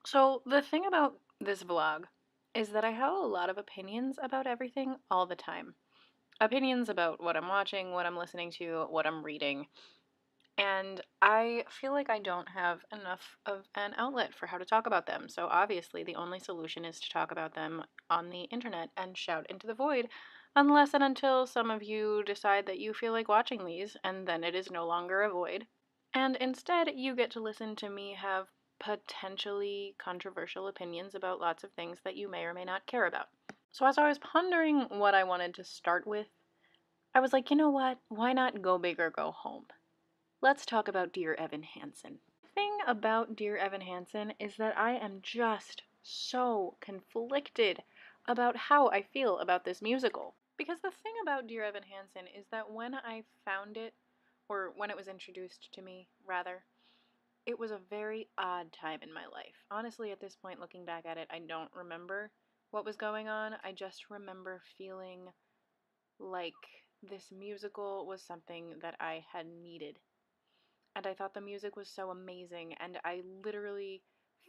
So, the thing about this vlog is that I have a lot of opinions about everything all the time. Opinions about what I'm watching, what I'm listening to, what I'm reading. And I feel like I don't have enough of an outlet for how to talk about them. So, obviously, the only solution is to talk about them on the internet and shout into the void, unless and until some of you decide that you feel like watching these, and then it is no longer a void. And instead, you get to listen to me have potentially controversial opinions about lots of things that you may or may not care about. So, as I was pondering what I wanted to start with, I was like, you know what? Why not go big or go home? Let's talk about Dear Evan Hansen. The thing about Dear Evan Hansen is that I am just so conflicted about how I feel about this musical. Because the thing about Dear Evan Hansen is that when I found it, or when it was introduced to me, rather, it was a very odd time in my life. Honestly, at this point, looking back at it, I don't remember what was going on. I just remember feeling like this musical was something that I had needed. And I thought the music was so amazing, and I literally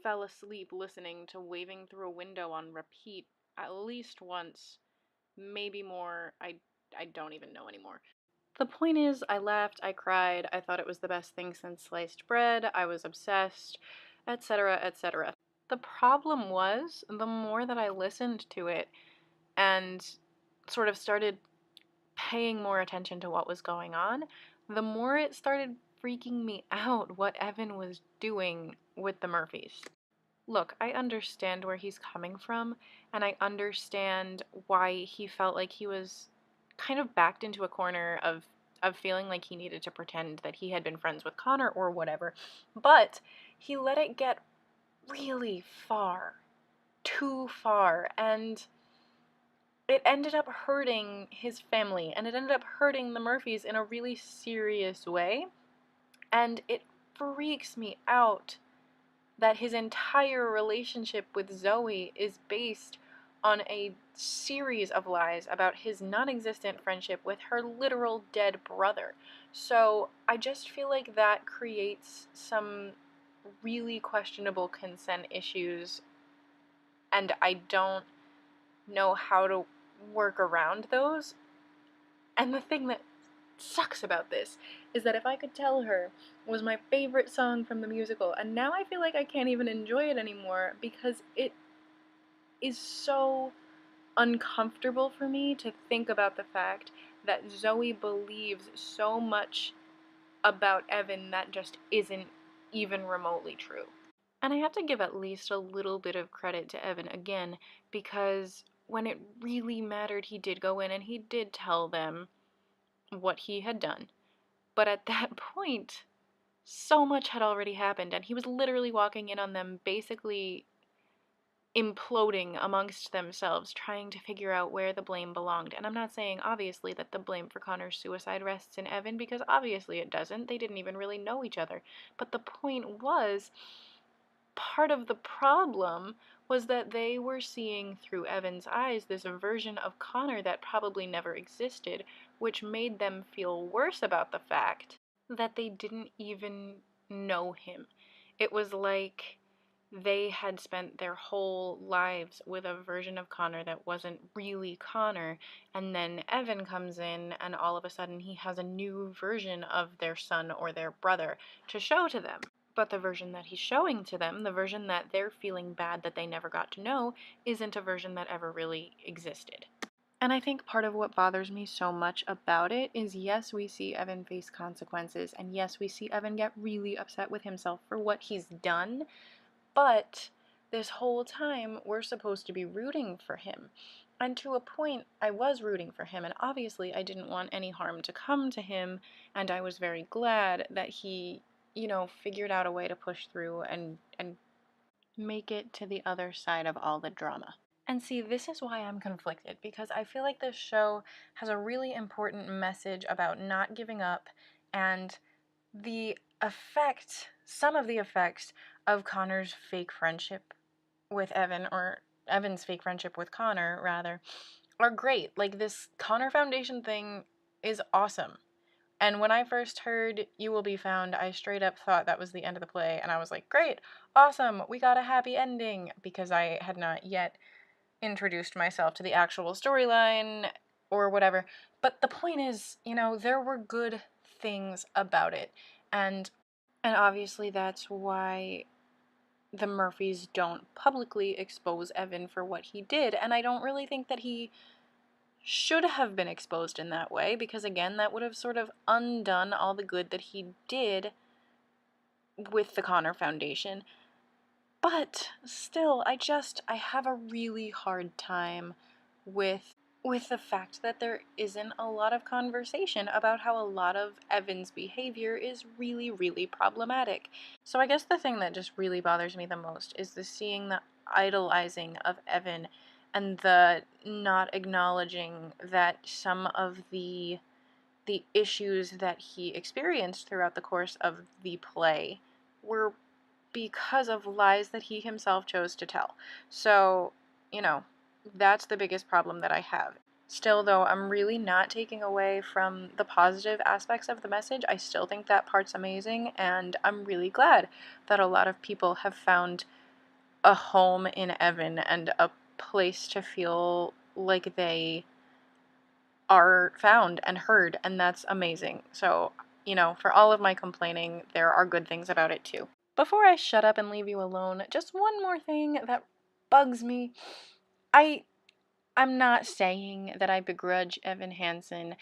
fell asleep listening to Waving Through a Window on repeat at least once, maybe more. I don't even know anymore. The point is, I laughed, I cried, I thought it was the best thing since sliced bread, I was obsessed, etc., etc. The problem was, the more that I listened to it and sort of started paying more attention to what was going on, the more it started freaking me out what Evan was doing with the Murphys. Look, I understand where he's coming from, and I understand why he felt like he was kind of backed into a corner of feeling like he needed to pretend that he had been friends with Connor or whatever. But he let it get really far, too far, and it ended up hurting his family, and it ended up hurting the Murphys in a really serious way. And it freaks me out that his entire relationship with Zoe is based on a series of lies about his non existent friendship with her literal dead brother. So I just feel like that creates some really questionable consent issues, and I don't know how to work around those. And the thing that sucks about this is that if I could tell her was my favorite song from the musical, and now I feel like I can't even enjoy it anymore because it is so uncomfortable for me to think about the fact that Zoe believes so much about Evan that just isn't even remotely true. And I have to give at least a little bit of credit to Evan again, because when it really mattered, he did go in and he did tell them what he had done. But at that point, so much had already happened, and he was literally walking in on them basically imploding amongst themselves, trying to figure out where the blame belonged. And I'm not saying, obviously, that the blame for Connor's suicide rests in Evan, because obviously it doesn't. They didn't even really know each other. But the point was, part of the problem was that they were seeing through Evan's eyes this version of Connor that probably never existed, which made them feel worse about the fact that they didn't even know him. It was like they had spent their whole lives with a version of Connor that wasn't really Connor, and then Evan comes in, and all of a sudden he has a new version of their son or their brother to show to them. But the version that he's showing to them, the version that they're feeling bad that they never got to know, isn't a version that ever really existed. And I think part of what bothers me so much about it is, yes, we see Evan face consequences, and yes, we see Evan get really upset with himself for what he's done, but this whole time we're supposed to be rooting for him. And to a point, I was rooting for him, and obviously I didn't want any harm to come to him, and I was very glad that he, figured out a way to push through and make it to the other side of all the drama. And see, this is why I'm conflicted, because I feel like this show has a really important message about not giving up, and the some of the effects of Connor's fake friendship with Evan, or Evan's fake friendship with Connor, rather, are great. Like, this Connor Foundation thing is awesome. And when I first heard You Will Be Found, I straight up thought that was the end of the play, and I was like, great, awesome, we got a happy ending, because I had not yet introduced myself to the actual storyline or whatever. But the point is, there were good things about it. And obviously that's why the Murphys don't publicly expose Evan for what he did. And I don't really think that he should have been exposed in that way, because again, that would have sort of undone all the good that he did with the Connor Foundation. But still, I have a really hard time with the fact that there isn't a lot of conversation about how a lot of Evan's behavior is really, really problematic. So I guess the thing that just really bothers me the most is seeing the idolizing of Evan and the not acknowledging that some of the issues that he experienced throughout the course of the play were because of lies that he himself chose to tell. So, that's the biggest problem that I have. Still, though, I'm really not taking away from the positive aspects of the message. I still think that part's amazing, and I'm really glad that a lot of people have found a home in Evan and a place to feel like they are found and heard, and that's amazing. So, for all of my complaining, there are good things about it too. Before I shut up and leave you alone, just one more thing that bugs me. I'm not saying that I begrudge Evan Hansen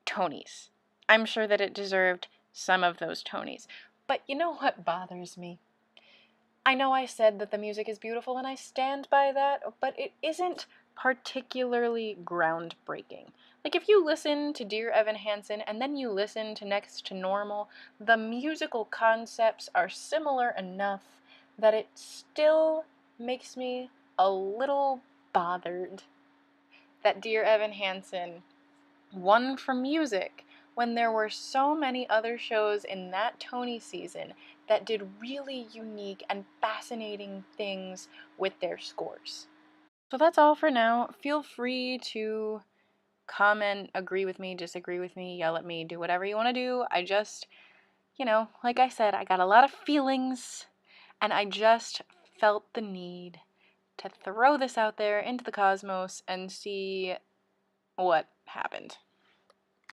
Tonys. I'm sure that it deserved some of those Tonys. But you know what bothers me? I know I said that the music is beautiful, and I stand by that, but it isn't particularly groundbreaking. Like, if you listen to Dear Evan Hansen and then you listen to Next to Normal, the musical concepts are similar enough that it still makes me a little bothered that Dear Evan Hansen won for music when there were so many other shows in that Tony season that did really unique and fascinating things with their scores. So that's all for now. Feel free to comment, agree with me, disagree with me, yell at me, do whatever you want to do. I just, like I said, I got a lot of feelings, and I just felt the need to throw this out there into the cosmos and see what happened.